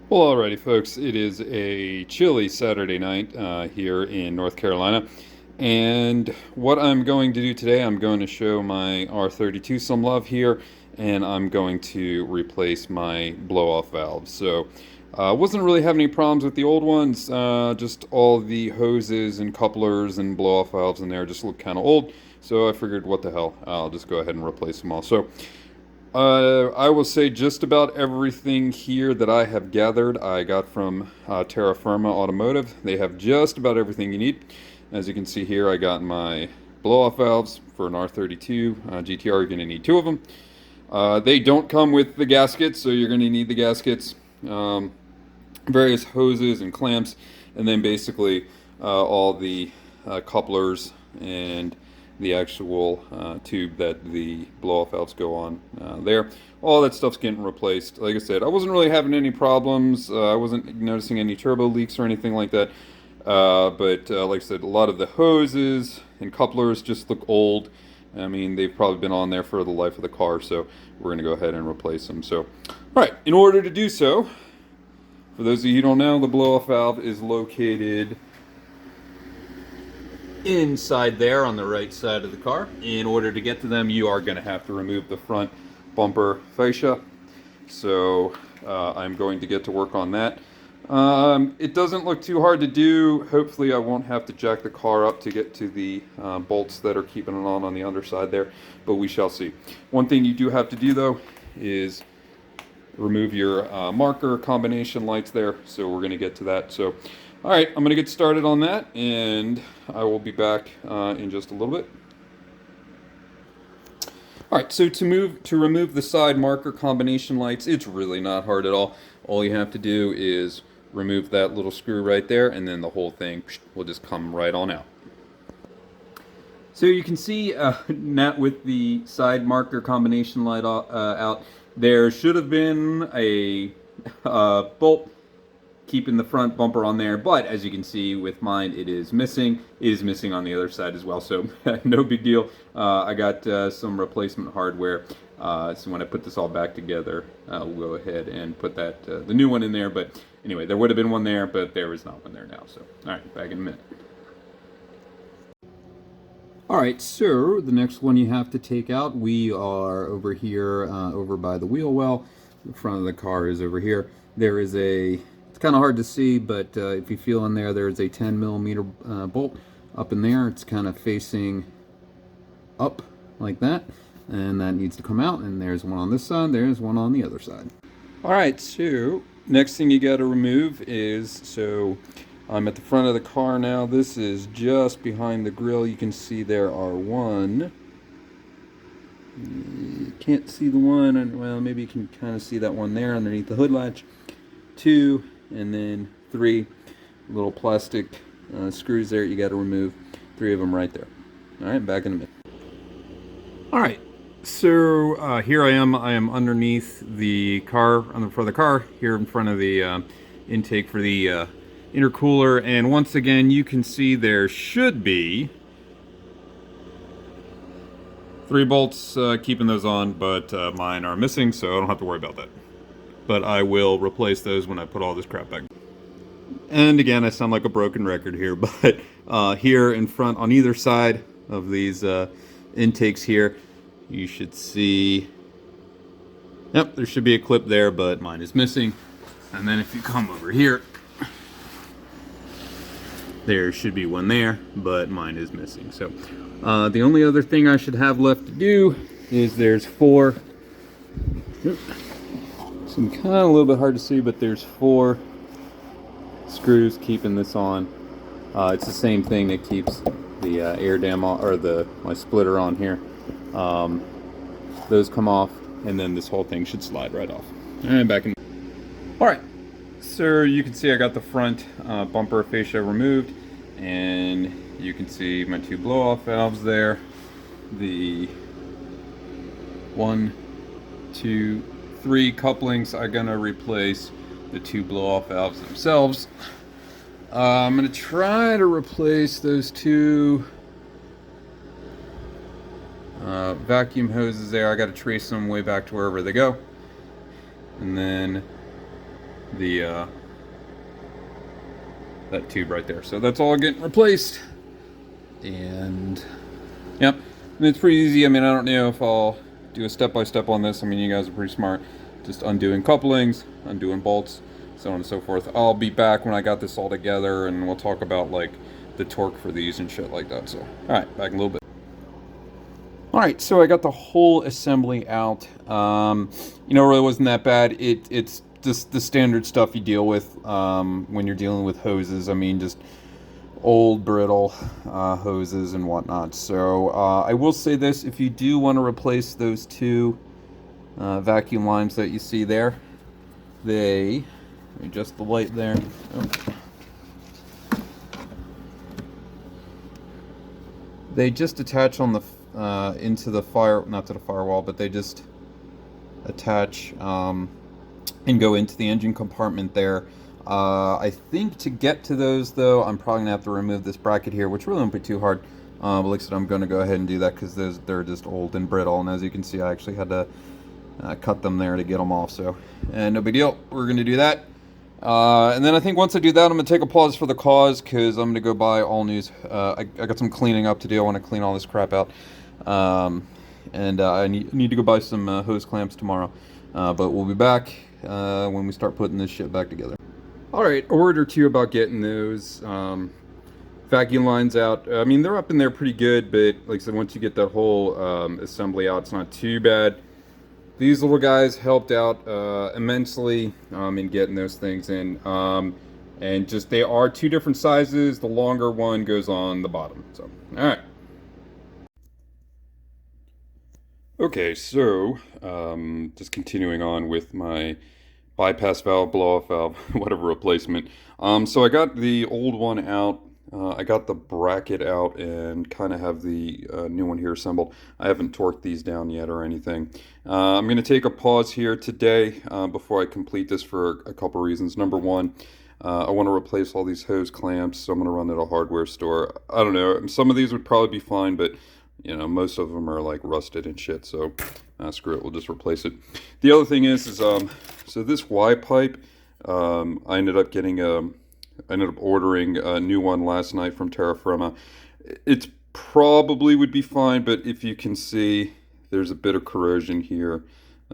Well, alrighty, folks. It is a chilly Saturday night here in North Carolina, and what I'm going to do today, I'm going to show my R32 some love here, and I'm going to replace my blow-off valves. So, wasn't really having any problems with the old ones. Just all the hoses and couplers and blow-off valves in there just look kind of old. So I figured, what the hell? I'll just go ahead and replace them all. So. I will say just about everything here that I have gathered I got from Terra Firma Automotive. They have just about everything you need. As you can see here, I got my blow-off valves for an R32 GTR. You're going to need two of them. They don't come with the gaskets, so you're going to need the gaskets. Various hoses and clamps, and then basically all the couplers and the actual tube that the blow-off valves go on there. All that stuff's getting replaced. Like I said, I wasn't really having any problems. I wasn't noticing any turbo leaks or anything like that. But like I said, a lot of the hoses and couplers just look old. I mean, they've probably been on there for the life of the car, so we're going to go ahead and replace them. So, all right, in order to do so, for those of you who don't know, the blow-off valve is located inside there on the right side of the car. In order to get to them, you are going to have to remove the front bumper fascia. So I'm going to get to work on that. It doesn't look too hard to do. Hopefully I won't have to jack the car up to get to the bolts that are keeping it on the underside there, but we shall see. One thing you do have to do though is remove your marker combination lights there, so we're going to get to that. So all right, I'm going to get started on that, and I will be back in just a little bit. All right, so to remove the side marker combination lights, it's really not hard at all. All you have to do is remove that little screw right there, and then the whole thing will just come right on out. So you can see now with the side marker combination light out, there should have been a bolt keeping the front bumper on there, but as you can see with mine, it is missing. It is missing on the other side as well, so no big deal. I got some replacement hardware, so when I put this all back together, we'll go ahead and put that the new one in there. But anyway, there would have been one there, but there is not one there now. So all right, back in a minute. All right, so the next one you have to take out, we are over here, over by the wheel well. The front of the car is over here. There is a, it's kind of hard to see, but if you feel in there, there's a 10mm bolt up in there. It's kind of facing up like that, and that needs to come out. And there's one on this side, there's one on the other side. All right, so next thing you got to remove is, so I'm at the front of the car now. This is just behind the grill. You can see there are one. You can't see the one, and well, maybe you can kind of see that one there underneath the hood latch. Two, and then three little plastic screws there you got to remove. Three of them right there. All right, back in a minute. All right, so here I am. I am underneath the car, on the front of the car, here in front of the intake for the intercooler, and once again you can see there should be 3 bolts keeping those on, but mine are missing, so I don't have to worry about that. But I will replace those when I put all this crap back. And again, I sound like a broken record here, but here in front on either side of these intakes here, you should see, yep, there should be a clip there, but mine is missing. And then if you come over here, there should be one there, but mine is missing. So the only other thing I should have left to do is there's 4, it's kind of a little bit hard to see, but there's 4 screws keeping this on. It's the same thing that keeps the air dam on, or my splitter on here. Those come off, and then this whole thing should slide right off. All right, back in. All right, so you can see I got the front bumper fascia removed, and you can see my 2 blow-off valves there. The 1, 2, 3 couplings are gonna replace the 2 blow-off valves themselves. I'm gonna try to replace those 2 vacuum hoses there. I gotta trace them way back to wherever they go. And then the that tube right there. So that's all getting replaced. And yep, and it's pretty easy. I mean, I don't know if I'll do a step-by-step on this. I mean, you guys are pretty smart. Just undoing couplings, undoing bolts, so on and so forth. I'll be back when I got this all together, and we'll talk about like the torque for these and shit like that. So, all right, back in a little bit. All right, so I got the whole assembly out. You know, it really wasn't that bad. It's just the standard stuff you deal with when you're dealing with hoses. I mean, just old brittle hoses and whatnot. So I will say this: if you do want to replace those two vacuum lines that you see there, they adjust the light there. Oh. They just attach on the into the not to the firewall, but they just attach and go into the engine compartment there. I think to get to those, though, I'm probably gonna have to remove this bracket here, which really won't be too hard. But like I said, I'm gonna go ahead and do that because they're just old and brittle, and as you can see, I actually had to cut them there to get them off. So, and no big deal. We're gonna do that. And then I think once I do that, I'm going to take a pause for the cause because I'm going to go buy all news. I got some cleaning up to do. I want to clean all this crap out. And I need to go buy some hose clamps tomorrow. But we'll be back when we start putting this shit back together. Alright, a word or two about getting those vacuum lines out. I mean, they're up in there pretty good, but like I said, once you get that whole assembly out, it's not too bad. These little guys helped out immensely in getting those things in. And just, they are two different sizes. The longer one goes on the bottom. So, alright. Okay, so, just continuing on with my bypass valve, blow-off valve, whatever replacement. So I got the old one out. I got the bracket out and kind of have the new one here assembled. I haven't torqued these down yet or anything. I'm going to take a pause here today before I complete this for a couple reasons. Number one, I want to replace all these hose clamps, so I'm going to run at a hardware store. I don't know, some of these would probably be fine, but you know, most of them are like rusted and shit, so screw it, we'll just replace it. The other thing is so this Y pipe, I ended up ordering a new one last night from Terra Firma. It probably would be fine, but if you can see, there's a bit of corrosion here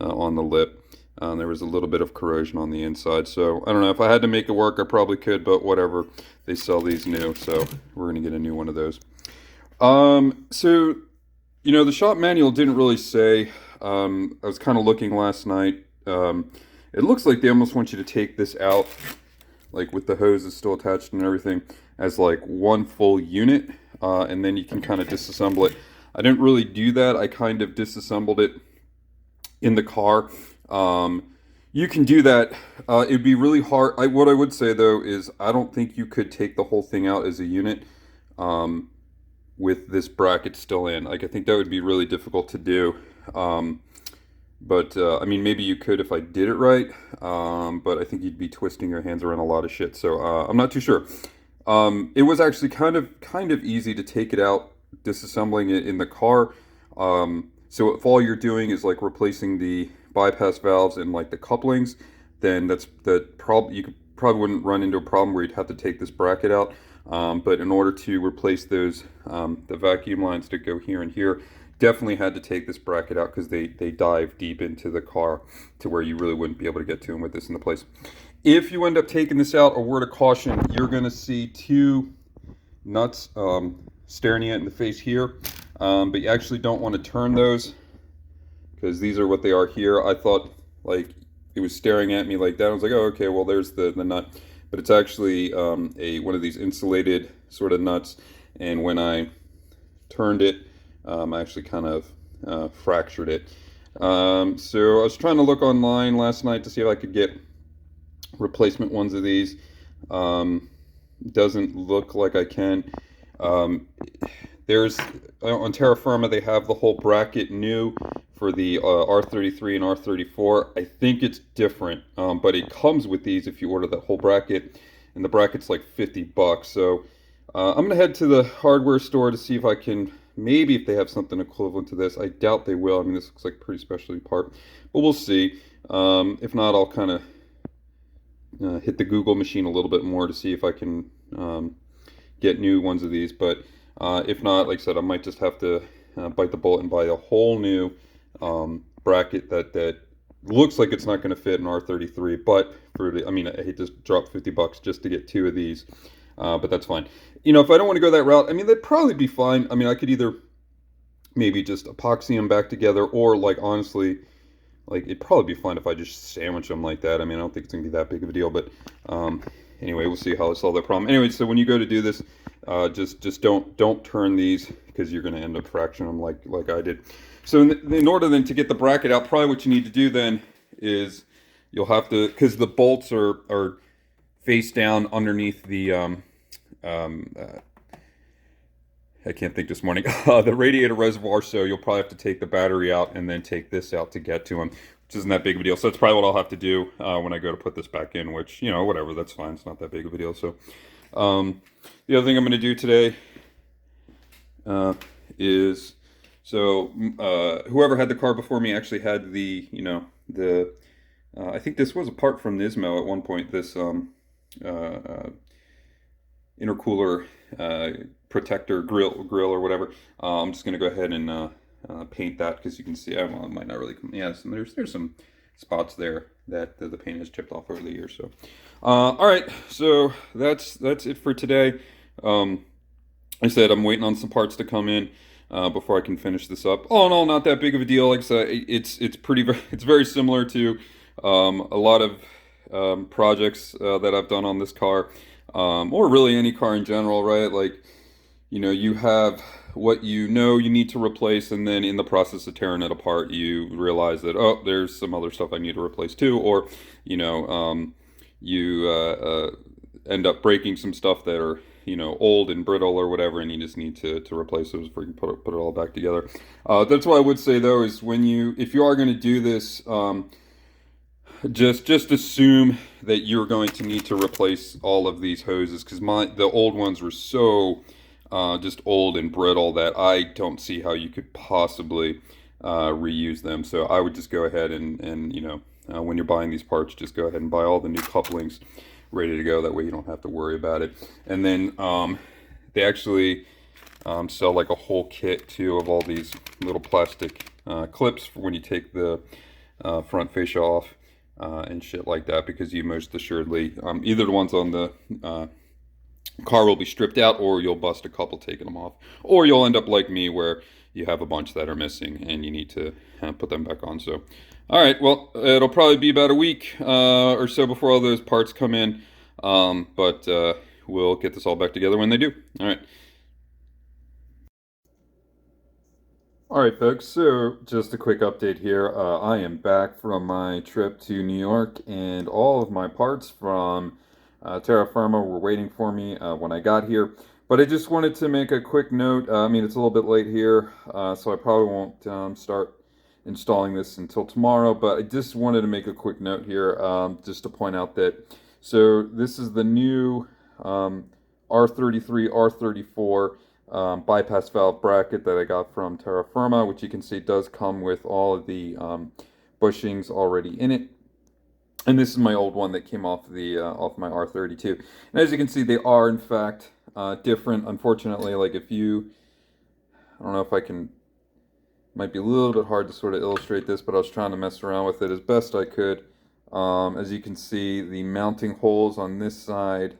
on the lip. There was a little bit of corrosion on the inside, so I don't know. If I had to make it work, I probably could, but whatever. They sell these new, so we're going to get a new one of those. So, you know, the shop manual didn't really say. I was kind of looking last night. It looks like they almost want you to take this out, like with the hoses still attached and everything, as like one full unit, and then you can kind of disassemble it. I didn't really do that. I kind of disassembled it in the car. You can do that. It'd be really hard. What I would say though is I don't think you could take the whole thing out as a unit with this bracket still in. Like, I think that would be really difficult to do. But I mean, maybe you could if I did it right, but I think you'd be twisting your hands around a lot of shit, so I'm not too sure. It was actually kind of easy to take it out, disassembling it in the car. So if all you're doing is like replacing the bypass valves and like the couplings, then you probably wouldn't run into a problem where you'd have to take this bracket out. But in order to replace those, the vacuum lines to go here and here, definitely had to take this bracket out because they dive deep into the car to where you really wouldn't be able to get to them with this in the place. If you end up taking this out, a word of caution, you're going to see two nuts staring you in the face here, but you actually don't want to turn those because these are what they are here. I thought like it was staring at me like that. I was like, oh, okay, well, there's the nut. But it's actually one of these insulated sort of nuts, and when I turned it, I actually kind of fractured it. So I was trying to look online last night to see if I could get replacement ones of these. Doesn't look like I can. There's on Terra Firma, they have the whole bracket new for the R33 and R34. I think it's different, but it comes with these if you order that whole bracket, and the bracket's like $50. So I'm gonna head to the hardware store to see if I can, maybe if they have something equivalent to this. I doubt they will. I mean, this looks like a pretty specialty part, but we'll see. If not, I'll kind of hit the Google machine a little bit more to see if I can get new ones of these. But if not, like I said, I might just have to bite the bullet and buy a whole new bracket that looks like it's not going to fit an R33. But for the, I mean, I hate to drop $50 just to get two of these, but that's fine. You know, if I don't want to go that route, I mean, they'd probably be fine. I mean, I could either maybe just epoxy them back together, or like honestly, like it'd probably be fine if I just sandwich them like that. I mean, I don't think it's gonna be that big of a deal, but anyway, we'll see how I solve that problem. Anyway, so when you go to do this, just don't turn these, because you're gonna end up fracturing them like I did. So in order then to get the bracket out, probably what you need to do then is you'll have to, because the bolts are face down underneath the I can't think this morning, the radiator reservoir, so you'll probably have to take the battery out and then take this out to get to them, which isn't that big of a deal. So that's probably what I'll have to do when I go to put this back in, which, you know, whatever, that's fine. It's not that big of a deal. So the other thing I'm going to do today is, so whoever had the car before me actually had the, you know, the, I think this was a part from Nismo at one point, this intercooler protector grill or whatever. I'm just gonna go ahead and paint that, because you can see, well, it might not really come, yeah, there's some spots there that the paint has chipped off over the years. So all right, so that's it for today. I said I'm waiting on some parts to come in before I can finish this up. All in all, not that big of a deal. Like I said, it's very similar to a lot of projects that I've done on this car, or really any car in general, right? Like, you know, you have what you know you need to replace, and then in the process of tearing it apart, you realize that, oh, there's some other stuff I need to replace too, or, you know, you end up breaking some stuff that are, you know, old and brittle or whatever, and you just need to replace those before you put it all back together. That's what I would say though, is if you are going to do this, just assume that you're going to need to replace all of these hoses, because the old ones were so just old and brittle that I don't see how you could possibly reuse them. So I would just go ahead and you know, when you're buying these parts, just go ahead and buy all the new couplings ready to go. That way you don't have to worry about it. And then they actually sell like a whole kit too of all these little plastic clips for when you take the front fascia off and shit like that, because you most assuredly, either the ones on the car will be stripped out, or you'll bust a couple taking them off, or you'll end up like me where you have a bunch that are missing and you need to put them back on. So all right, well, it'll probably be about a week or so before all those parts come in, but we'll get this all back together when they do. All right. All right, folks, so just a quick update here. I am back from my trip to New York, and all of my parts from Terra Firma were waiting for me when I got here. But I just wanted to make a quick note. I mean, it's a little bit late here, so I probably won't start installing this until tomorrow, but I just wanted to make a quick note here, just to point out that, so this is the new R33, R34 bypass valve bracket that I got from Terra Firma, which you can see does come with all of the bushings already in it. And this is my old one that came off off my R32. And as you can see, they are in fact different. Unfortunately, like I don't know if I can, might be a little bit hard to sort of illustrate this, but I was trying to mess around with it as best I could. As you can see, the mounting holes on this side,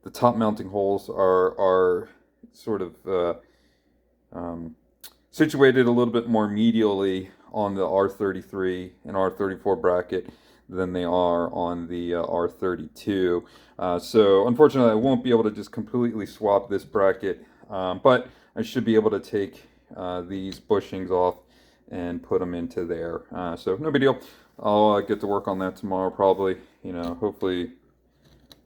the top mounting holes are sort of situated a little bit more medially on the R33 and R34 bracket than they are on the R32. So unfortunately I won't be able to just completely swap this bracket, but I should be able to take these bushings off and put them into there. So no big deal. I'll get to work on that tomorrow probably. You know, hopefully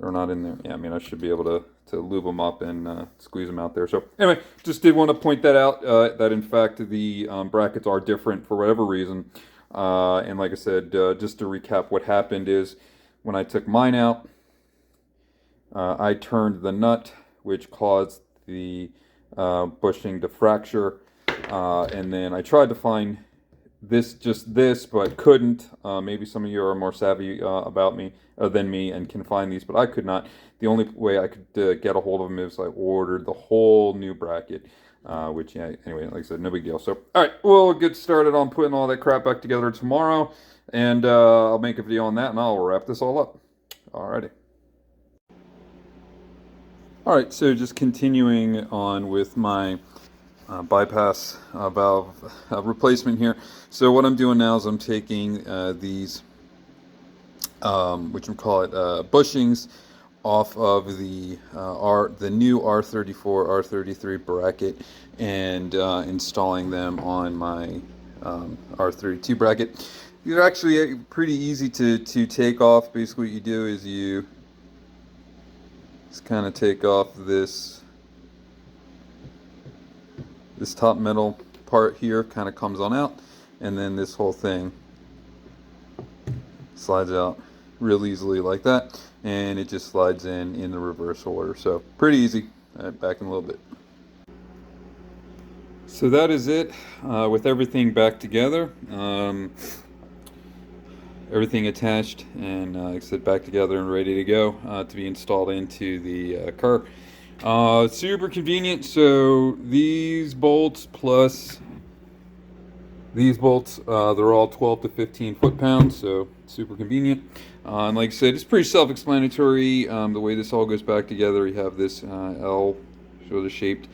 they're not in there. Yeah, I mean, I should be able to lube them up and squeeze them out there. So anyway, just did want to point that out, that in fact the brackets are different for whatever reason. And like I said, just to recap, what happened is when I took mine out, I turned the nut, which caused the bushing to fracture. And then I tried to find this, but couldn't. Maybe some of you are more savvy about me than me and can find these, but I could not. The only way I could get a hold of them is I ordered the whole new bracket, which, yeah, anyway, like I said, no big deal. So, all right, we'll get started on putting all that crap back together tomorrow, and I'll make a video on that, and I'll wrap this all up. Alrighty. All right, so just continuing on with my bypass valve replacement here. So what I'm doing now is I'm taking these, which we call it bushings, off of the new R34, R33 bracket, and installing them on my R32 bracket. These are actually pretty easy to take off. Basically, what you do is you just kind of take off this top metal part here, kind of comes on out, and then this whole thing slides out real easily like that, and it just slides in the reverse order. So pretty easy. Back in a little bit. So that is it with everything back together. Everything attached and like I said, back together and ready to go to be installed into the car. Super convenient. So these bolts plus these bolts, they're all 12 to 15 foot-pounds, so super convenient. And like I said, it's pretty self-explanatory. The way this all goes back together, you have this L, shoulder-shaped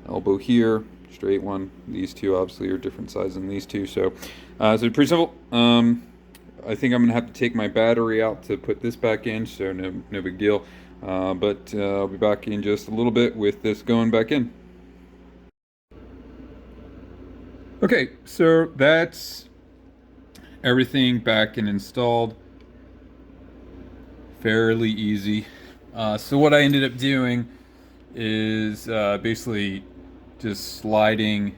elbow here, straight one. These two obviously are different sizes than these two, so pretty simple. I think I'm gonna have to take my battery out to put this back in, so no big deal. But I'll be back in just a little bit with this going back in. Okay, so that's everything back and installed. Fairly easy. So what I ended up doing is basically just sliding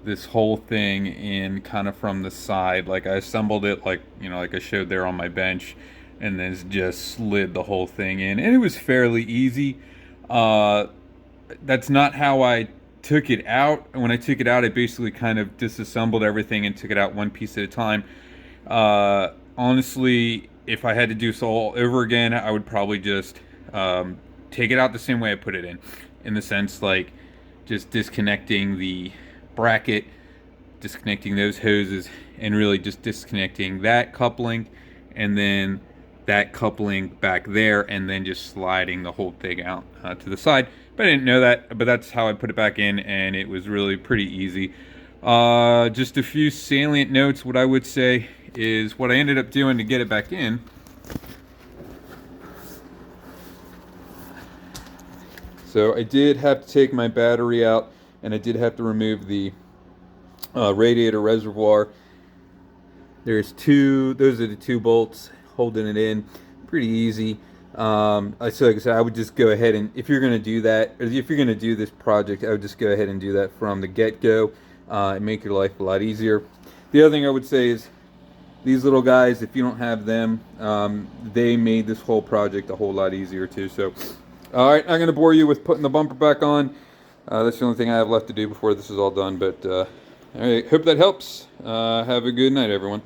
this whole thing in kind of from the side. Like I assembled it like, like I showed there on my bench, and then just slid the whole thing in, and it was fairly easy. That's not how I took it out. When I took it out, I basically kind of disassembled everything and took it out one piece at a time. Honestly, if I had to do so all over again, I would probably just take it out the same way I put it in the sense like just disconnecting the bracket, disconnecting those hoses, and really just disconnecting that coupling, and then that coupling back there, and then just sliding the whole thing out to the side. But I didn't know that, but that's how I put it back in, and it was really pretty easy. Just a few salient notes. What I would say is what I ended up doing to get it back in. So I did have to take my battery out, and I did have to remove the radiator reservoir. Those are the two bolts holding it in. Pretty easy. So like I said, I would just go ahead and, if you're going to do that, or if you're going to do this project, I would just go ahead and do that from the get-go and make your life a lot easier. The other thing I would say is these little guys, if you don't have them, they made this whole project a whole lot easier too. So, all right, I'm going to bore you with putting the bumper back on. That's the only thing I have left to do before this is all done. But all right, hope that helps. Have a good night, everyone.